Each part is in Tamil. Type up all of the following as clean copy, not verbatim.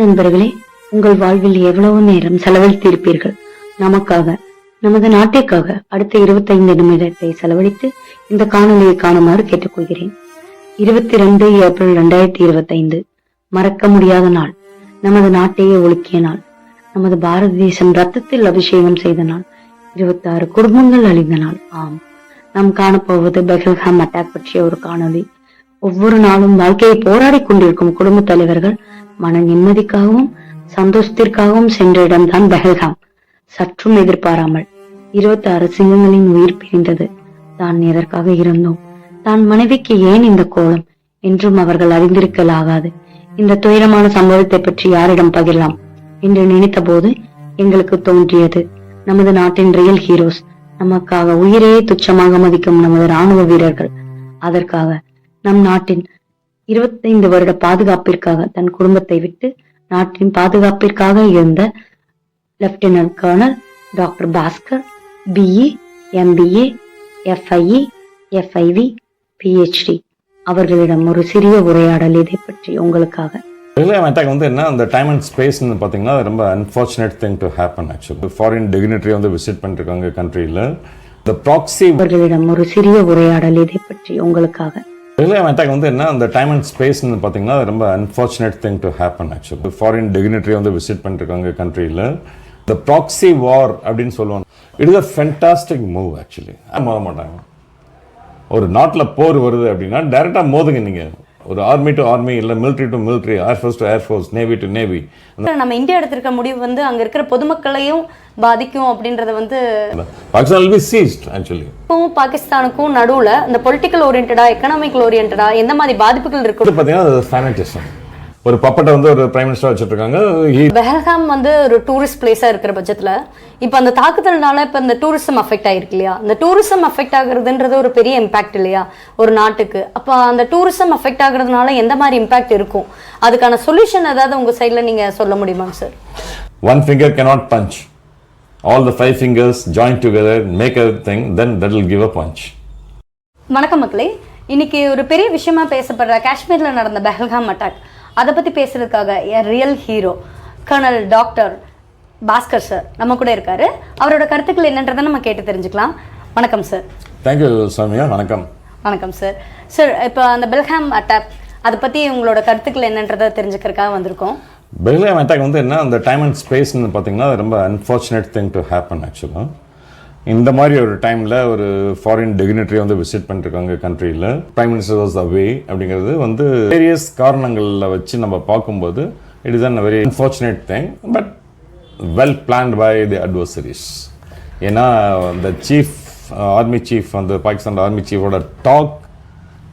நண்பர்களே, உங்கள் வாழ்வில் எவ்வளவு நேரம் செலவழித்திருப்பீர்கள். நமக்காக, நமது நாட்டிற்காக அடுத்த 25 நிமிடத்தை செலவழித்து இந்த காணொலியை காணுமாறு கேட்டுக்கொள்கிறேன். 22 ஏப்ரல் 2025 மறக்க முடியாத நாள். நமது நாட்டையே ஒழுக்கிய நாள். நமது பாரத தேசம் ரத்தத்தில் அபிஷேகம் செய்த நாள். 26 குடும்பங்கள் அழிந்த நாள். ஆம், நாம் காணப்போவது பஹல்காம் அட்டாக் பற்றிய ஒரு காணொலி. ஒவ்வொரு நாளும் வாழ்க்கையை போராடி கொண்டிருக்கும் குடும்ப தலைவர்கள் மன நிம்மதிக்காகவும் சந்தோஷத்திற்காகவும் சென்ற இடம்தான் பஹல்காம். சற்றும் எதிர்பாராமல் 26 சிங்கங்களின் உயிர் பிரிந்தது. தான் எதற்காக இருந்தோம், தான் மனைவிக்கு ஏன் இந்த கோலம் என்றும் அவர்கள் அறிந்திருக்கலாகாது. இந்த துயரமான சம்பவத்தை பற்றி யாரிடம் பகிரலாம் என்று நினைத்த போது எங்களுக்கு தோன்றியது நமது நாட்டின் ரியல் ஹீரோஸ், நமக்காக உயிரையே துச்சமாக மதிக்கும் நமது ராணுவ வீரர்கள். அதற்காக நம் நாட்டின் 25 வருட பாதுகாப்பிற்காக தன் குடும்பத்தை விட்டு நாட்டின் பாதுகாப்பிற்காக இருந்த lieutenant colonel doctor Bhaskar, BE, MBA, FIE, FIV, PhD அவர்களிடம் ஒரு சிறிய உரையாடல் இதை பற்றி உங்களுக்காக. அட்டாக் வந்து என்ன, அந்த டைம் அண்ட் ஸ்பேஸ்ன்னு பார்த்தீங்கன்னா ரொம்ப unfortunate thing to happen. Actually foreign dignitary வந்து விசிட் பண்ணிருக்காங்க கண்ட்ரியில். இந்த ப்ராக்ஸி அவர்களிடம் ஒரு சிறிய உரையாடல் இதை பற்றி உங்களுக்காக. அட்டாக் வந்து என்ன, அந்த டைம் அண்ட் ஸ்பேஸ்ன்னு பார்த்தீங்கன்னா ரொம்ப unfortunate thing to happen. Actually foreign dignitary வந்து விசிட் பண்ணிருக்காங்க கண்ட்ரியில். இந்த ப்ராக்ஸி வார் அப்படின்னு சொல்லுவாங்க. It is a fantastic move. Actually மோத மாட்டாங்க. ஒரு நாட்டில் போர் வருது அப்படின்னா டைரெக்டாக மோதுங்க. நீங்கள் ஒரு ஆர்மி டு ஆர்மி, இல்லை military to military, air force to air force, navy to navy. நம்ம இந்தியா எடுத்திருக்க முடிவு வந்து அங்க இருக்கிற பொதுமக்களையும் பாதிக்கும் அப்படின்றத வந்து Pakistan will be seized actually. பாகிஸ்தானுக்கும் நடுவுல இந்த பொலிட்டிக்கல் ஓரியன்டா, எக்கனாமிக்கல் ஓரியன்டா எந்த மாதிரி பாதிப்புகள் இருக்கு பார்த்தீங்கன்னா ஃபேனட்டிசம். ஒரு பப்பட்டை வந்து ஒரு பிரைம் மினிஸ்டர் வச்சுட்டு இருக்காங்க. பஹல்காம் வந்து ஒரு டூரிஸ்ட் பிளேஸா இருக்கிற பட்சத்துல இப்ப அந்த தாக்குதல்னால இப்ப இந்த டூரிசம் அஃபெக்ட் ஆயிருக்கு இல்லையா? இந்த டூரிசம் அஃபெக்ட் ஆகுறதுன்றது ஒரு பெரிய இம்பாக்ட் இல்லையா ஒரு நாட்டுக்கு? அப்ப அந்த டூரிசம் அஃபெக்ட் ஆகுறதுனால எந்த மாதிரி இம்பாக்ட் இருக்கும்? அதுக்கான சொல்யூஷன் ஏதாவது உங்க சைட்ல நீங்க சொல்ல முடியுமா sir? One finger cannot punch. All the 5 fingers join together, make a thing, then that will give a punch. வணக்கம் மக்களே, இன்னைக்கு ஒரு பெரிய விஷயமா பேசப்படுற காஷ்மீர்ல நடந்த பஹல்காம் அட்டாக், அதை பற்றி பேசுறதுக்காக real hero colonel doctor Bhaskar sir நம்ம கூட இருக்காரு. அவரோட கருத்துக்கள் என்னன்றதை நம்ம கேட்டு தெரிஞ்சுக்கலாம். வணக்கம் சார். தேங்க்யூ சௌமியா. வணக்கம். வணக்கம் சார். சார், இப்போ அந்த பஹல்காம் அட்டாக் அதை பற்றி உங்களோட கருத்துக்கள் என்னன்றதை தெரிஞ்சுக்கிறதுக்காக வந்திருக்கோம். பஹல்காம் அட்டாக் வந்து என்ன, அந்த டைம் அண்ட் ஸ்பேஸ்ன்னு பார்த்தீங்கன்னா ரொம்ப அன்ஃபார்ச்சுனேட் திங் டு ஹேப்பன். ஆக்சுவலாக இந்த மாதிரி ஒரு டைமில் ஒரு ஃபாரின் டிக்னிட்டரி வந்து விசிட் பண்ணிருக்காங்க கண்ட்ரியில். பிரைம் மினிஸ்டர் வாஸ் அவே அப்படிங்கிறது வந்து வேரியஸ் காரணங்களில் வச்சு நம்ம பார்க்கும்போது it is an very unfortunate thing, but well planned by the adversaries. ஏன்னா இந்த சீஃப் ஆர்மி சீஃப், அந்த பாகிஸ்தான் ஆர்மி சீஃபோட talk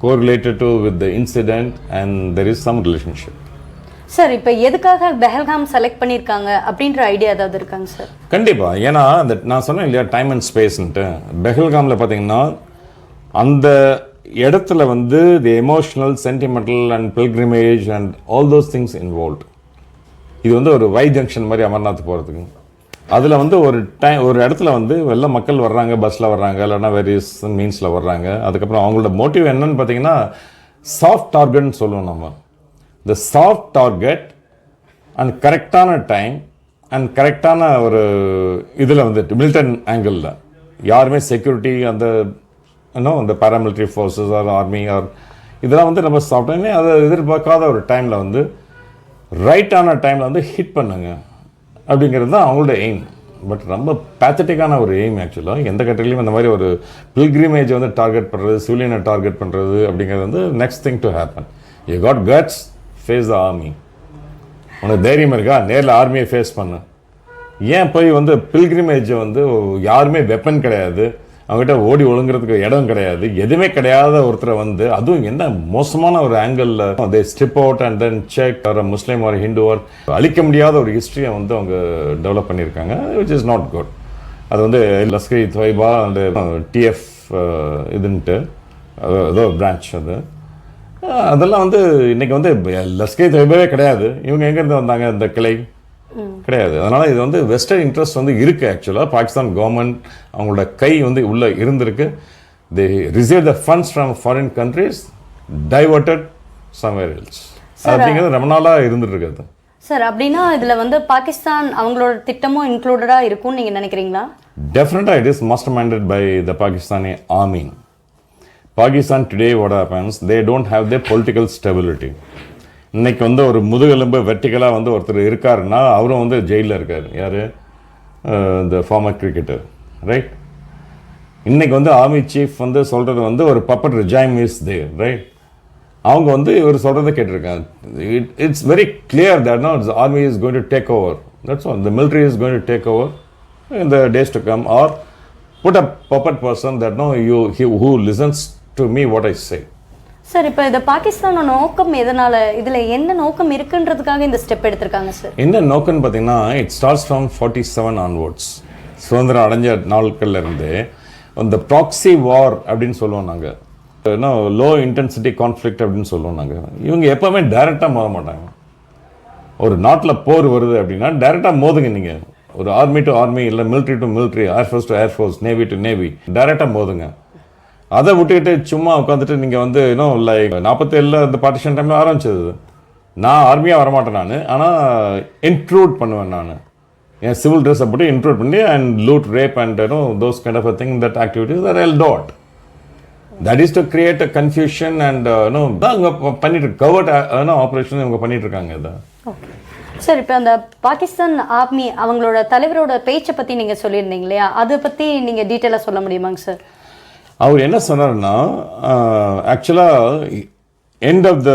correlated to with the incident and there is some relationship. Sir, இப்போ எதுக்காக பஹல்காம் செலக்ட் பண்ணியிருக்காங்க அப்படின்ற ஐடியா ஏதாவது இருக்காங்க சார்? கண்டிப்பாக. ஏன்னா அந்த நான் சொன்னேன் இல்லையா டைம் அண்ட் ஸ்பேஸ்ன்ட்டு, பஹல்காமில் பார்த்தீங்கன்னா அந்த இடத்துல வந்து the emotional, sentimental and pilgrimage and all those things involved. இது வந்து ஒரு வை ஜங்ஷன் மாதிரி அமர்நாத் போகிறதுக்கு. அதில் வந்து ஒரு இடத்துல வந்து எல்லா மக்கள் வர்றாங்க, பஸ்ஸில் வர்றாங்க, இல்லைன்னா வேரியஸ் மீன்ஸில் வர்றாங்க. அதுக்கப்புறம் அவங்களோட மோட்டிவ் என்னன்னு பார்த்தீங்கன்னா சாஃப்ட் டார்கெட்னு சொல்லுவோம் நம்ம. இந்த சாஃப்ட் டார்கெட் அண்ட் கரெக்டான டைம் அண்ட் கரெக்டான ஒரு இதில் வந்துட்டு மிலிட்டன் ஆங்கிளில் யாருமே செக்யூரிட்டி அந்த இன்னும் இந்த paramilitary forces or army or இதெல்லாம் வந்து நம்ம சாஃப்ட்வேர் அதை எதிர்பார்க்காத ஒரு டைமில் வந்து ரைட்டான டைமில் வந்து ஹிட் பண்ணுங்க அப்படிங்கிறது தான் அவங்களோட எய்ம். பட் ரொம்ப பேத்தட்டிக்கான ஒரு எய்ம். ஆக்சுவலாக எந்த கண்ட்ரிலையும் இந்த மாதிரி ஒரு பில்கிரிமேஜ் வந்து டார்கெட் பண்ணுறது, சிவிலியனை டார்கெட் பண்ணுறது அப்படிங்கிறது வந்து next thing to happen. You got guts, face the army. உனக்கு தைரியம் இருக்கா, நேரில் ஆர்மியை ஃபேஸ் பண்ணு. ஏன் போய் வந்து பில்கிரிமேஜை வந்து யாருமே வெப்பன் கிடையாது, அவங்ககிட்ட ஓடி ஒழுங்குறதுக்கு இடம் கிடையாது, எதுவுமே கிடையாத ஒருத்தரை வந்து, அதுவும் என்ன மோசமான ஒரு ஆங்கிளில் they strip out and then check ஒரு முஸ்லீம் ஒரு ஹிந்து ஒரு அழிக்க முடியாத ஒரு ஹிஸ்ட்ரியை வந்து அவங்க டெவலப் பண்ணியிருக்காங்க, விச் இஸ் நாட் குட். அது வந்து லஷ்கர் இ தொய்பா அந்த TF இதுன்ட்டு ஏதோ பிரான்ச் அது அதெல்லாம் வந்து இன்னைக்கு வந்து லஷ்கர் தொய்பாவே கிடையாது. இவங்க எங்கேருந்து வந்தாங்க, இந்த கிளை கிடையாது. அதனால் இது வந்து வெஸ்டர்ன் இன்ட்ரெஸ்ட் வந்து இருக்குது. ஆக்சுவலாக பாகிஸ்தான் கவர்மெண்ட் அவங்களோட கை வந்து உள்ளே இருந்திருக்கு. தே receive the funds from foreign countries diverted somewhere else அப்படிங்கிறது ரொம்ப நாளாக இருந்துட்டு இருக்குது. சார் அப்படின்னா இதில் வந்து பாகிஸ்தான் அவங்களோட திட்டமும் இன்க்ளூடடாக இருக்கும்னு நீங்கள் நினைக்கிறீங்களா? Definitely it is masterminded by the Pakistani army. Pakistan today what happens, they don't have their political stability. இன்னைக்கு வந்து ஒரு முதுகெலும்பு வெர்டிக்கலாக வந்து ஒருத்தர் இருக்காருன்னா அவரும் வந்து ஜெயிலில் இருக்கார். யார்? இந்த ஃபார்மர் கிரிக்கெட்டர், ரைட்? இன்னைக்கு வந்து ஆர்மி சீஃப் வந்து சொல்கிறது வந்து ஒரு puppet regime is there, right? அவங்க வந்து இவர் சொல்கிறத கேட்டிருக்காங்க. It's very clear that no army is going to take over. That's all. The military is going to take over in the days to come, or put a puppet person that who listens to me what I say. Sir இப்போ இந்த பாகிஸ்தானோட நோக்கம் எதனால, இதில் என்ன நோக்கம் இருக்குன்றதுக்காக இந்த ஸ்டெப் எடுத்திருக்காங்க சார்? என்ன நோக்கம்னு பார்த்தீங்கன்னா இட் ஸ்டார்ட்ஸ் ஃப்ரம் 47 ஆன்வர்ட்ஸ். சுதந்திரம் அடைஞ்ச நாட்கள்ல இருந்து இந்த ப்ராக்சி வார் அப்படின்னு சொல்லுவோம் நாங்கள், லோ இன்டென்சிட்டி கான்ஃப்ளிக்ட் அப்படின்னு சொல்லுவோம் நாங்கள். இவங்க எப்போவுமே டைரெக்டாக மோத மாட்டாங்க. ஒரு நாட்டில் போர் வருது அப்படின்னா டைரெக்டாக மோதுங்க. நீங்கள் ஒரு ஆர்மி டு ஆர்மி, இல்லை military to military, air force to air force, navy to navy, டைரெக்டாக மோதுங்க. அதை விட்டுக்கிட்டு சும்மா உட்காந்துட்டு நீங்கள் வந்து இன்னும் லைக் 47 இந்த பார்ட்டிஷன் டைமில் ஆரம்பிச்சது. நான் ஆர்மியாக வரமாட்டேன் நான், ஆனால் இன்க்ளூட் பண்ணுவேன். நான் என் சிவில் ட்ரெஸ்ஸை போட்டு இன்க்ளூட் பண்ணி and loot rape and those kind of a thing that activities are L T. That is to create a confusion and இவங்க பண்ணிட்டு கவர்ட் ஆப்ரேஷன் இவங்க பண்ணிட்டு இருக்காங்க. இதை சார் இப்போ அந்த பாகிஸ்தான் ஆர்மி அவங்களோட தலைவரோட பேச்சை பற்றி நீங்கள் சொல்லியிருந்தீங்க இல்லையா, அதை பற்றி நீங்கள் டீட்டெயிலாக சொல்ல முடியுமாங்க சார்? அவர் என்ன சொன்னார்னா, ஆக்சுவலாக end of the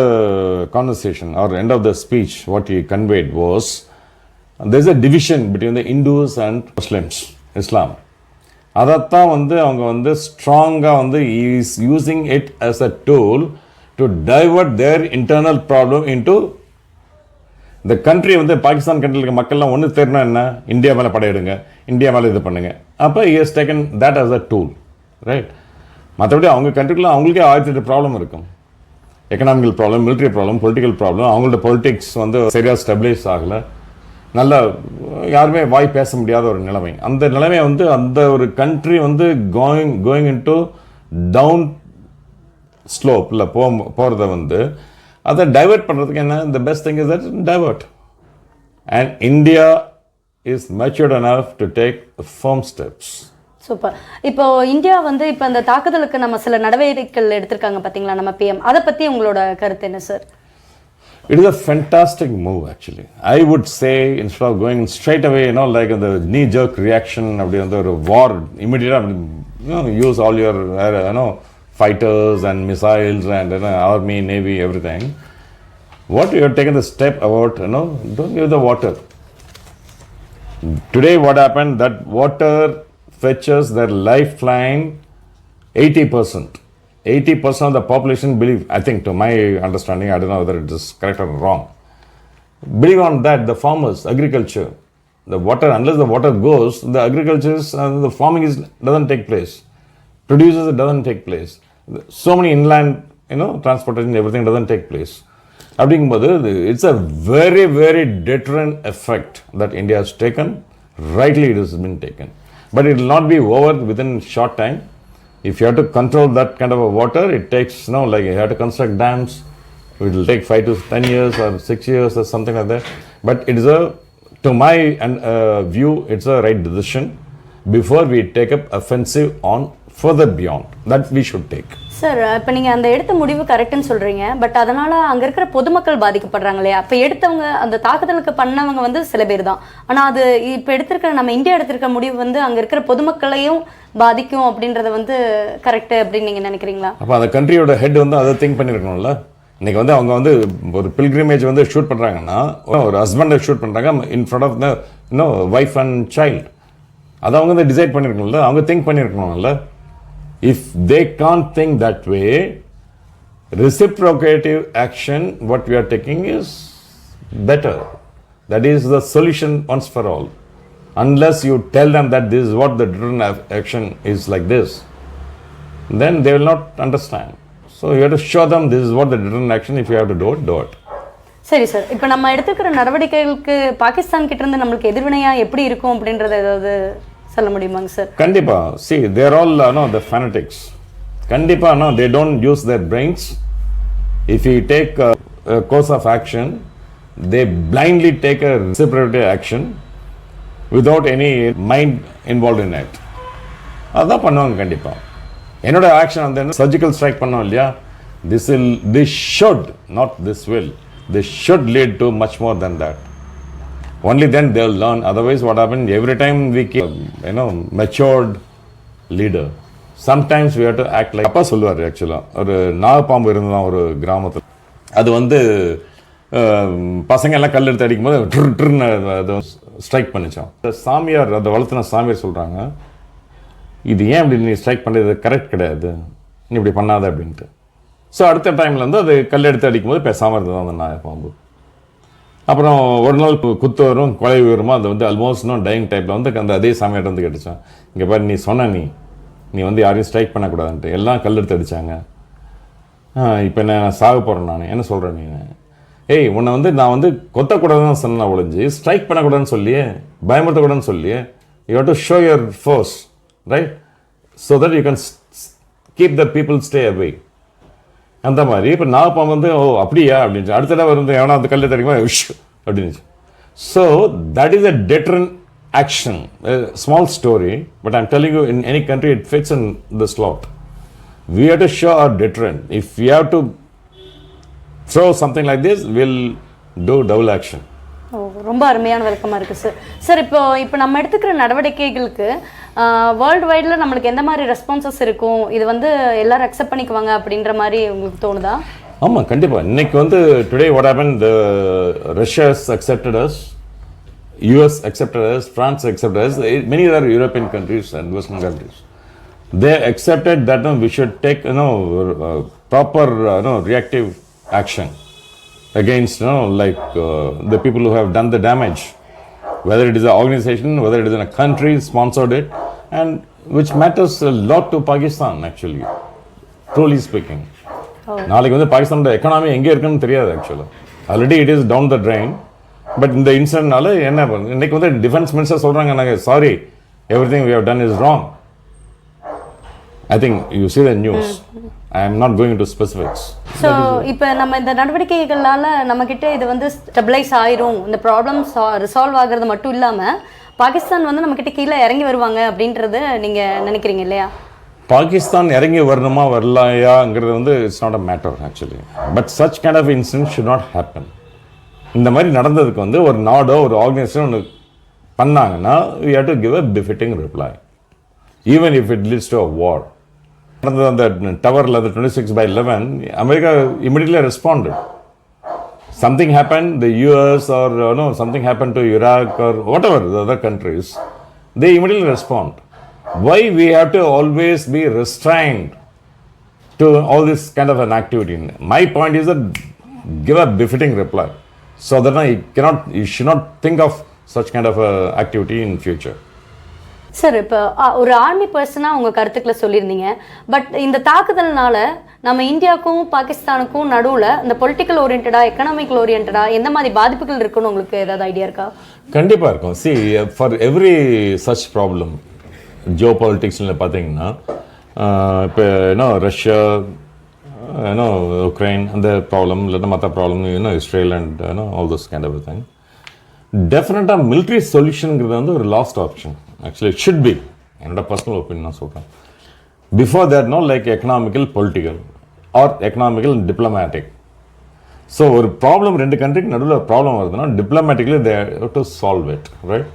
conversation or end of the speech what he conveyed was there is a division between the Hindus and Muslims, Islam. அதைத்தான் வந்து அவங்க வந்து ஸ்ட்ராங்காக வந்து is using it as a tool to divert their internal problem into இந்த கண்ட்ரி. வந்து பாகிஸ்தான் கண்ட்ரியில் இருக்க மக்கள்லாம் ஒன்று தெரினா என்ன, இந்தியா மேலே படையிடுங்க, இந்தியா மேலே இது பண்ணுங்க. அப்போ is taken that as a tool, right? மற்றபடி அவங்க கண்ட்ரிக்குள்ள அவங்களுக்கே 1008 ப்ராப்ளம் இருக்கும். Economical problem, military problem, political problem. அவங்களோட பொலிட்டிக்ஸ் வந்து சரியாக ஸ்டெபிலைஸ் ஆகலை. நல்லா யாருமே வாய் பேச முடியாத ஒரு நிலைமை. அந்த நிலைமை வந்து அந்த ஒரு கண்ட்ரி வந்து கோயிங் இன்டு டவுன் ஸ்லோப்பில் போகிறத வந்து அதை டைவெர்ட் பண்ணுறதுக்கு என்ன, the best thing is that divert. And India is matured enough to take firm steps. Super. இப்போ இந்தியா வந்து இப்போ அந்த தாக்குதலுக்கு நம்ம சில நடவடிக்கைகள் எடுத்திருக்காங்க பார்த்தீங்களா நம்ம பிஎம், அதை பற்றி உங்களோட கருத்து என்ன sir? It is a fantastic move actually. I would say instead of going straight away, like the knee jerk reaction அப்படி வந்து ஒரு war immediately use all your fighters and missiles and army, navy, everything. What you have taken the step about, don't give the water. Today what happened, that water fetches their lifeline 80%. 80% of the population believe, I think to my understanding, I don't know whether it is correct or wrong, believe on that, the farmers, agriculture, the water, unless the water goes, the agriculture, the farming doesn't take place. Producers, it doesn't take place. So many inland, transportation, everything doesn't take place. அப்படிங்கும்போது it's a very, very deterrent effect that India has taken. Rightly it has been taken. But it will not be over within short time. If you have to control that kind of a water, it takes, like you have to construct dams. It will take 5 to 10 years or 6 years or something like that. But it is to my view, it's a right decision before we take up offensive on further beyond that we should take. Sir இப்போ நீங்கள் அந்த எடுத்த முடிவு கரெக்டுன்னு சொல்கிறீங்க, பட் அதனால் அங்கே இருக்கிற பொதுமக்கள் பாதிக்கப்படுறாங்க இல்லையா? அப்போ எடுத்தவங்க அந்த தாக்குதலுக்கு பண்ணவங்க வந்து சில பேர் தான், ஆனால் அது இப்போ எடுத்திருக்கிற நம்ம இந்தியா எடுத்திருக்க முடிவு வந்து அங்கே இருக்கிற பொதுமக்களையும் பாதிக்கும் அப்படின்றத வந்து கரெக்டு அப்படின்னு நீங்கள் நினைக்கிறீங்களா? அப்போ அந்த கண்ட்ரியோட ஹெட் வந்து அதை திங்க் பண்ணியிருக்கணும்ல. இன்றைக்கி வந்து அவங்க வந்து ஒரு பில்கிரிமேஜ் வந்து ஷூட் பண்ணுறாங்கன்னா, ஒரு ஹஸ்பண்டை ஷூட் பண்ணுறாங்க in front of the wife and child. அதை அவங்க வந்து டிசைட் பண்ணியிருக்கணும்ல, அவங்க திங்க் பண்ணியிருக்கணும்ல. If they can't think that way, reciprocative action, what we are taking is better. That is the solution once for all. Unless you tell them that this is what the deterrent action is like this, then they will not understand. So you have to show them this is what the deterrent action, if you have to do it, do it. சரி சார், இப்போ நம்ம எடுத்துக்கிற நடவடிக்கைகளுக்கு பாகிஸ்தான் கிட்ட இருந்து நம்மளுக்கு எதிர்வினையாக எப்படி இருக்கும் அப்படின்றத ஏதாவது சொல்ல முடியுமாங்க சார்? கண்டிப்பா. See, they are all the fanatics. கண்டிப்பா they don't use their brains. If you take a course of action, they blindly take a reciprocal action without any mind involved in it. அதான் பண்ணுவாங்க கண்டிப்பாக. என்னோட ஆக்ஷன் வந்து என்ன, சர்ஜிக்கல் ஸ்ட்ரைக் பண்ணோம் இல்லையா, this should, not this will, this should lead to much more than that. Only then they'll learn. Otherwise what happened, every time we keep, matured leader, sometimes we have to act like, அப்பா சொல்லுவார் ஆக்சுவலாக, ஒரு நாகப்பாம்பு இருந்தான் ஒரு கிராமத்தில். அது வந்து பசங்க எல்லாம் கல் எடுத்து அடிக்கும் போது ட்ருன்னு அதை ஸ்ட்ரைக் பண்ணிச்சோம். சாமியார், அதை வளர்த்துன சாமியார் சொல்கிறாங்க, இது ஏன் இப்படி நீ ஸ்ட்ரைக் பண்ணுறது கரெக்ட் கிடையாது, நீ இப்படி பண்ணாத அப்படின்ட்டு. ஸோ அடுத்த டைமில் வந்து அது கல் எடுத்து அடிக்கும் போது பேசாமல் இருந்தது அந்த நாகப்பாம்பு. அப்புறம் ஒரு நாள் குத்து வரும், கொலை வருமா, அது வந்து ஆல்மோஸ்ட் டைங் டைப்பில் வந்து அந்த அதே சாமியார்ட்ட வந்து கேட்டுச்சான், இங்கே பாரு நீ சொன்ன நீ வந்து யாரையும் ஸ்ட்ரைக் பண்ணக்கூடாதுன்ட்டு, எல்லாம் கல் எடுத்து அடித்தாங்க, இப்போ என்ன சாக போகிறேன் நான், என்ன சொல்கிறேன் நீ, ஏய் உன்னை வந்து நான் வந்து கொத்தக்கூடாதுன்னு சொன்ன ஒழிஞ்சு ஸ்ட்ரைக் பண்ணக்கூடாதுன்னு சொல்லியே, பயமுறுத்தக்கூடாதுன்னு சொல்லியே, you have to show your force, right, so that you can keep the people stay away. அந்த மாதிரி இப்போ நாகப்பாம்பு வந்து ஓ அப்படியா அப்படின்னு அடுத்த தடவை வந்து எவனா அந்த கல்லை தெரியுமா விஷ் அப்படின்னு. So that is a deterrent action, a small story, but I'm telling you, in any country it fits in the slot. We have to show our deterrent. If we have to throw something like this, we'll do double action. ரொம்ப அருமையான விளக்கமாக இருக்குது சார். சார் இப்போ நம்ம எடுத்துக்கிற நடவடிக்கைகளுக்கு வேர்ல்டு வைடில் நம்மளுக்கு எந்த மாதிரி ரெஸ்பான்சஸ் இருக்கும், இது வந்து எல்லாரும் அக்செப்ட் பண்ணிக்குவாங்க அப்படின்ற மாதிரி உங்களுக்கு தோணுதா? ஆமாம் கண்டிப்பாக. இன்னைக்கு வந்து today what happen, Russia accepted us, US accepted us, France accepted us, many other European countries and Western countries. They accepted that we should take proper reactive action against like the people who have done the damage, whether it is an organization, whether it is in a country sponsored it, and which matters a lot to Pakistan actually, truly speaking. நாளைக்கு வந்து பாகிஸ்தானோட எக்கனாமி எங்கே இருக்குன்னு தெரியாது ஆக்சுவலாக, already it is down the train. But இந்த இன்சிடென்ட்னால என்ன பண்ணுது, இன்னைக்கு வந்து டிஃபென்ஸ் மினிஸ்டர் சொல்கிறாங்க, நாங்கள் sorry, everything we have done is wrong. I think you see the news. I am not going into specifics. So இப்போ நம்ம இந்த நடவடிக்கைகளால் நம்மக்கிட்ட இது வந்து ஸ்டெபிளைஸ் ஆயிரும், இந்த ப்ராப்ளம் ரிசால்வ் ஆகிறது மட்டும் இல்லாமல் பாகிஸ்தான் வந்து நம்மக்கிட்ட கீழே இறங்கி வருவாங்க அப்படின்றது நீங்கள் நினைக்கிறீங்க இல்லையா? பாகிஸ்தான் இறங்கி வரணுமா வரலையாங்கிறது வந்து it's not a matter actually, but such kind of incident should not happen. இந்த மாதிரி நடந்ததுக்கு வந்து ஒரு நாடோ ஒரு ஆர்கனைசேஷன் ஒன்று பண்ணாங்கன்னா we have to give a befitting reply, even if it leads to a war. அந்த டவரில் அந்த 26/11 America immediately responded. Something happened, the US or something happened to Iraq or whatever the other countries, they immediately respond. Why we have to always be restrained to all this kind of an activity? My point is that give a befitting reply, so that you should not think of such kind of activity in future. Sir, இப்போ ஒரு ஆர்மி பர்சனாக உங்கள் கருத்துக்களை சொல்லியிருந்தீங்க. பட் இந்த தாக்குதல்னால நம்ம இந்தியாவுக்கும் பாகிஸ்தானுக்கும் நடுவில் இந்த பொலிட்டிக்கல் ஓரியன்டா, எக்கனாமிக்கல் ஓரியன்டா எந்த மாதிரி பாதிப்புகள் இருக்குன்னு உங்களுக்கு ஏதாவது ஐடியா இருக்கா? கண்டிப்பாக இருக்கும். See, for every such problem ஜியோ பாலிட்டிக்ஸில் பார்த்தீங்கன்னா, இப்போ ரஷ்யா, உக்ரைன் அந்த ப்ராப்ளம், இல்லைன்னா மற்ற problem, Israel and all those kind of thing, டெஃபினட்டாக மிலிட்ரி சொல்யூஷனுங்கிறது வந்து ஒரு last option. Actually it should be, என்னோட பர்சனல் ஒப்பீனியன் நான் சொல்கிறேன். Before that like economical political or economical diplomatic. So ஒரு ப்ராப்ளம் ரெண்டு கண்ட்ரிக்கு நடுவில் ப்ராப்ளம் வருதுன்னா diplomatically they have to solve it, right.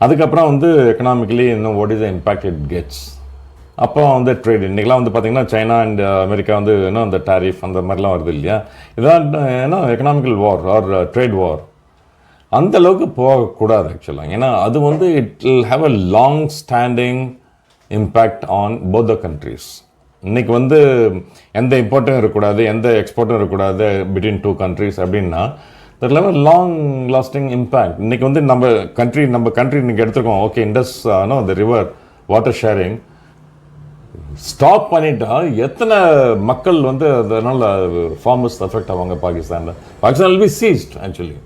அதுக்கப்புறம் வந்து economically what is the impact it gets. அப்புறம் வந்து ட்ரேட், இன்றைக்கெலாம் வந்து பார்த்திங்கன்னா சைனா அண்ட் அமெரிக்கா வந்து அந்த டாரிஃப் அந்த மாதிரிலாம் வருது இல்லையா, இதான் economical war or trade war. அந்த அளவுக்கு போகக்கூடாது ஆக்சுவலாக. ஏன்னா அது வந்து it will have a long standing impact on both the countries. இன்றைக்கி வந்து எந்த இம்போர்ட்டும் இருக்கக்கூடாது, எந்த எக்ஸ்போர்ட்டும் இருக்கக்கூடாது பிட்வீன் டூ கண்ட்ரீஸ் அப்படின்னா that will have a long lasting impact. இன்றைக்கி வந்து நம்ம கண்ட்ரி இன்றைக்கி எடுத்துருக்கோம், okay, Indus the river water sharing stop பண்ணிட்டா எத்தனை மக்கள் வந்து அதனால் ஃபார்மர்ஸ் அஃபெக்ட் ஆவாங்க பாகிஸ்தானில். Pakistan will be seized actually.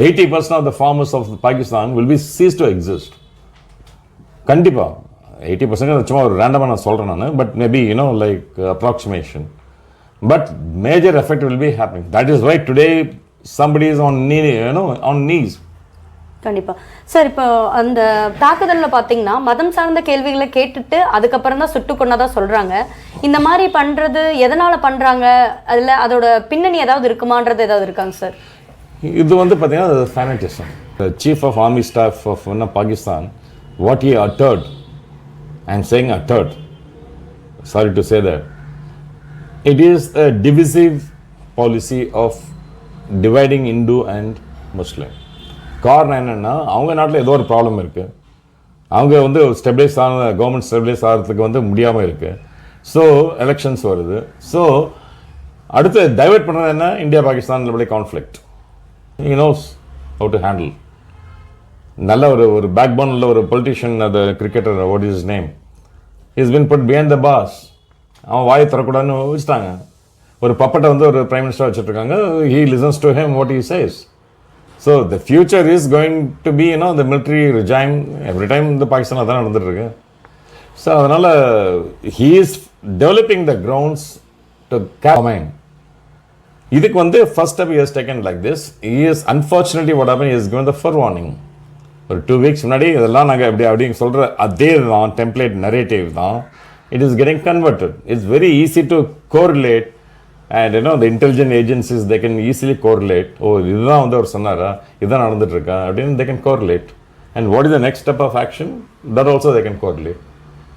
80% of the farmers of Pakistan will be ceased to exist. கண்டிப்பாக 80% சும்மா ஒரு ரேண்டமாக நான் சொல்கிறேன் நான், but maybe like approximation, but major effect will be happening. That is why today somebody is on knee, on knees. கண்டிப்பா சார். இப்போ அந்த தாக்குதல்ல பாத்தீங்கன்னா மதம் சார்ந்த கேள்விகளை கேட்டுட்டு அதுக்கப்புறம் தான் சுட்டு கொன்னதா சொல்றாங்க. இந்த மாதிரி பண்றது எதனால பண்றாங்க, அதுல அதோட பின்னணி ஏதாவது இருக்குமான்றது ஏதாவது இருக்காங்க சார்? இது வந்து பார்த்தீங்கன்னா ஃபேனட்டிசம். The chief of army staff of Pakistan, what he uttered, I'm saying uttered, sorry to say that, it is a divisive policy of dividing Hindu and Muslim. காரணம் என்னென்னா, அவங்க நாட்டில் ஏதோ ஒரு ப்ராப்ளம் இருக்குது, அவங்க வந்து ஸ்டெபிலைஸ் ஆன கவர்மெண்ட் ஸ்டெபிலைஸ் ஆகிறதுக்கு வந்து முடியாமல் இருக்குது. ஸோ எலெக்ஷன்ஸ் வருது. ஸோ அடுத்து டைவெர்ட் பண்ணுறது என்ன, India Pakistan conflict. he knows how to handle. நல்ல ஒரு பேக் போன் உள்ள ஒரு பொலிட்டிஷியன், அது cricketer, what is his name, he's been put behind the bars. அவன் வாயை தரக்கூடாதுன்னு வச்சுட்டாங்க. ஒரு பப்பட்டை வந்து ஒரு பிரைம் மினிஸ்டர் வச்சுட்ருக்காங்க. he listens to him what he says. So the future is going to be, the military regime. Every time the Pakistan அதான் நடந்துட்டு இருக்கு. ஸோ அதனால் he is developing the grounds to command. இதுக்கு வந்து first step he has taken like this. He is unfortunately what happened, he has given the forewarning. ஒரு 2 weeks முன்னாடி இதெல்லாம் நாங்கள் அப்படி சொல்கிற அதே தான் டெம்ப்ளேட் நரேட்டிவ் தான். It is getting converted. It's very easy to correlate. And the intelligent agencies, they can easily correlate. Oh, இதுதான் வந்து அவர் சொன்னாரா, இதுதான் நடந்துட்டு இருக்கா அப்படின்னு they can correlate. And what is the next step of action? That also they can correlate.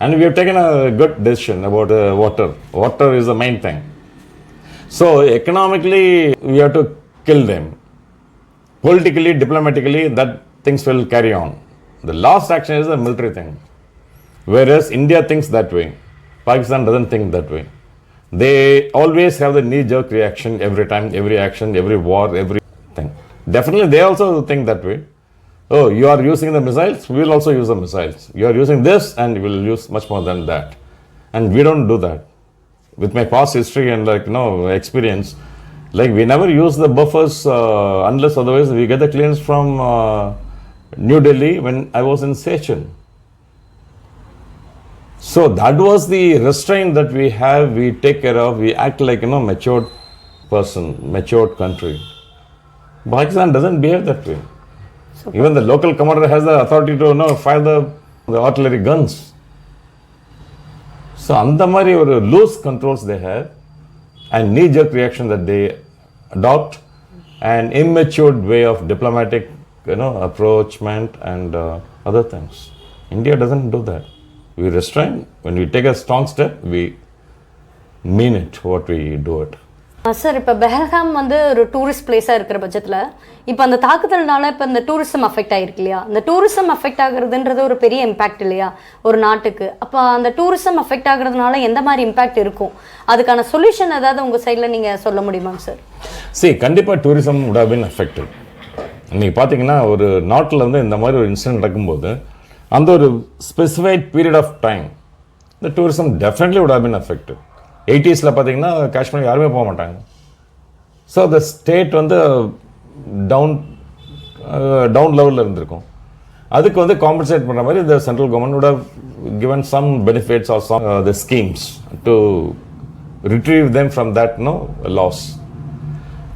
And we have taken a good decision about water. Water is the main thing. So economically, we have to kill them. Politically, diplomatically, that things will carry on. The last action is a military thing. Whereas India thinks that way, Pakistan doesn't think that way. They always have the knee-jerk reaction every time, every action, every war, everything. Definitely, they also think that way. Oh, you are using the missiles, we will also use the missiles. You are using this, and we will use much more than that. And we don't do that. With my past history and experience, we never use the buffers unless otherwise we get the clearance from New Delhi when I was in Sechin. So that was the restraint that we have, we take care of, we act like matured person, matured country. Pakistan doesn't behave that way. Even the local commander has the authority to fire the artillery guns. So அந்த மாதிரி ஒரு loose controls they have, and knee-jerk reaction that they adopt, and immatured way of diplomatic approachment and other things. India doesn't do that. We restrain. When we take a strong step, we mean it, what we do it. Sir, இப்போ பெஹல்காம் வந்து ஒரு டூரிஸ்ட் பிளேஸாக இருக்கிற பட்சத்தில் இப்போ அந்த தாக்குதல்னால இப்போ இந்த டூரிசம் அஃபெக்ட் ஆகிருக்கு இல்லையா? இந்த டூரிசம் அஃபெக்ட் ஆகுறதுன்றது ஒரு பெரிய இம்பாக்ட் இல்லையா ஒரு நாட்டுக்கு? அப்போ அந்த டூரிசம் அஃபெக்ட் ஆகுறதுனால எந்த மாதிரி இம்பாக்ட் இருக்கும், அதுக்கான சொல்யூஷன் ஏதாவது உங்கள் சைடில் நீங்கள் சொல்ல முடியுமாங்க சார்? கண்டிப்பாக tourism would have been affected. நீங்கள் பார்த்தீங்கன்னா ஒரு நாட்டில் வந்து இந்த மாதிரி ஒரு இன்சிடென்ட் நடக்கும்போது அந்த ஒரு ஸ்பெசிஃபைட் பீரியட் ஆஃப் டைம் இந்த tourism definitely would have been affected. 80s பார்த்தீங்கன்னா காஷ்மீர் யாருமே போக மாட்டாங்க. ஸோ த ஸ்டேட் வந்து டவுன் லெவலில் இருந்திருக்கும். அதுக்கு வந்து காம்பன்சேட் பண்ணுற மாதிரி இந்த central government would have given some benefits or some the schemes to retrieve them from that loss.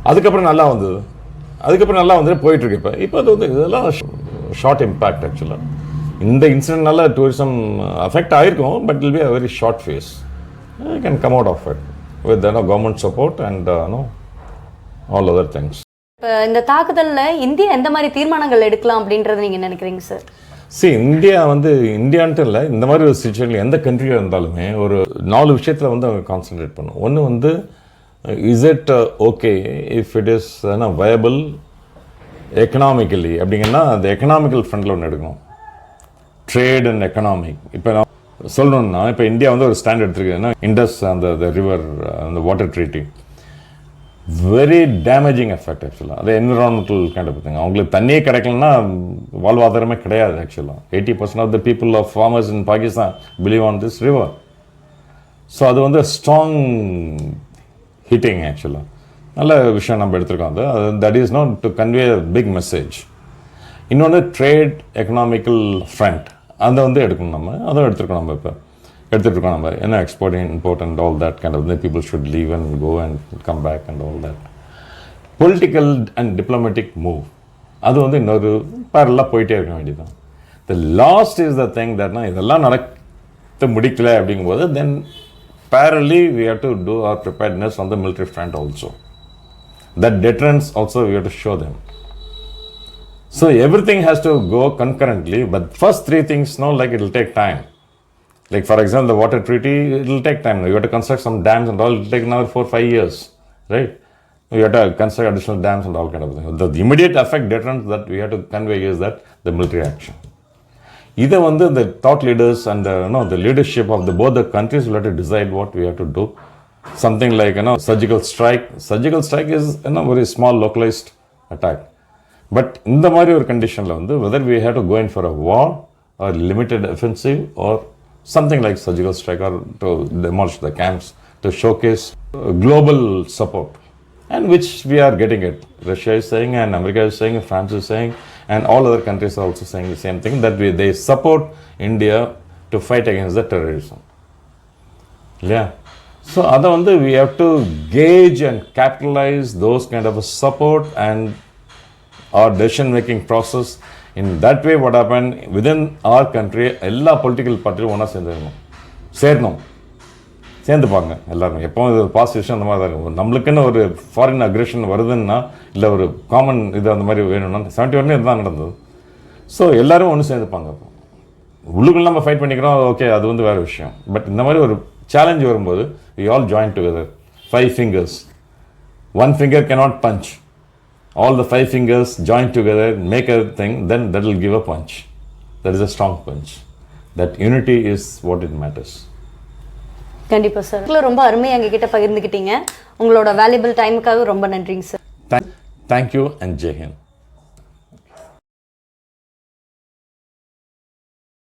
அதுக்கப்புறம் நல்லா வந்து போயிட்டுருக்கு. இப்போ அது வந்து இதெல்லாம் ஷார்ட் இம்பேக்ட். ஆக்சுவலாக இந்த இன்சிடென்ட்னால டூரிசம் அஃபெக்ட் ஆகிருக்கும், but it will be a very short phase. You can come out of it with government support and all other things. இப்போ இந்த தாக்குதலில் இந்தியா எந்த மாதிரி தீர்மானங்கள் எடுக்கலாம் அப்படின்றது நீங்கள் நினைக்கிறீங்க சார்? இந்தியா வந்து இந்தியான்ட்டு இல்லை, இந்த மாதிரி ஒரு சுச்சுவேஷனில் எந்த கண்ட்ரியாக இருந்தாலுமே ஒரு 4 விஷயத்தில் வந்து அவங்க கான்சன்ட்ரேட் பண்ணும். ஒன்று வந்து is it okay if it is viable economically அப்படிங்கன்னா அந்த எக்கனாமிக்கல் ஃப்ரண்டில் ஒன்று எடுக்கணும். Trade and economic. இப்போ நான் சொல்லணும்னா இப்போ இந்தியா வந்து ஒரு ஸ்டாண்ட் எடுத்துருக்குதுன்னா இண்டஸ் அந்த ரிவர் அந்த water treaty very damaging effect. ஆக்சுவலாக அது என்விரான்மெண்டல் கைண்ட் ஆஃப் திங். அவங்களுக்கு தண்ணியே கிடைக்கலன்னா வாழ்வாதாரமே கிடையாது. ஆக்சுவலாக 80% of the people of farmers in Pakistan believe on this river. So அது வந்து ஸ்ட்ராங் ஹிட்டிங். ஆக்சுவலாக நல்ல விஷயம் நம்ம எடுத்துருக்கோம். அது that is not to convey a big message. இன்னொன்று ட்ரேட் எக்கனாமிக்கல் ஃப்ரண்ட் அதை வந்து எடுக்கணும். நம்ம அதுவும் எடுத்துருக்கோம். நம்ம இப்போ எடுத்துகிட்ருக்கோம். நம்ம என்ன export import and all that kind of people should leave and go and come back and all that. Political and diplomatic move. அது வந்து இன்னொரு பேரலாக போயிட்டே இருக்க வேண்டியதுதான். The last is the thing தட்னா இதெல்லாம் நடத்த முடிக்கல அப்படிங்கும்போது தென் parallelly we have to do our preparedness on the military front also. That deterrence also we have to show them. So everything has to go concurrently, but first three things, like it will take time. Like for example, the water treaty, it will take time. You have to construct some dams and all, it will take another 4-5 years, right? You have to construct additional dams and all kind of things. The immediate effect deterrence that we have to convey is that the military action. Either one, the thought leaders and the leadership of both the countries will have to decide what we have to do. Something like surgical strike. Surgical strike is very small localized attack. But in the Mario condition, whether we have to go in for a war or limited offensive or something like surgical strike or to demolish the camps to showcase global support, and which we are getting it. Russia is saying, and America is saying, France is saying, and all other countries are also saying the same thing, that they support India to fight against the terrorism. Yeah. So we have to gauge and capitalize those kind of a support and our decision making process. In that way, what happened within our country, எல்லா political parties ஒன்றா சேரணும் சேர்ந்துப்பாங்க எல்லாருமே. எப்போவும் இது பாஸ்ட் விஷயம் அந்த மாதிரி தான் இருக்கும். நம்மளுக்குன்னு ஒரு ஃபாரின் அக்ரெஷன் வருதுன்னா இல்லை ஒரு காமன் இது அந்த மாதிரி வேணும்னா 71 இதுதான் நடந்தது. ஸோ எல்லோரும் ஒன்று சேர்ந்துப்பாங்க. அப்போ உள்ளுக்குள்ள நம்ம ஃபைட் பண்ணிக்கிறோம், ஓகே, அது வந்து வேறு விஷயம். பட் இந்த மாதிரி ஒரு சேலஞ்ச் வரும்போது we all join together. 5 fingers. 1 finger cannot punch. All the 5 fingers join together, make a thing, then that will give a punch. That is a strong punch. That unity is what it matters. கண்டிப்பாக சார். ரொம்ப அருமையாக எங்ககிட்ட பகிர்ந்துக்கிட்டீங்க. உங்களோட வேல்யூபிள் டைமுக்காக ரொம்ப நன்றிங்க sir. Thank you and Jai Hind.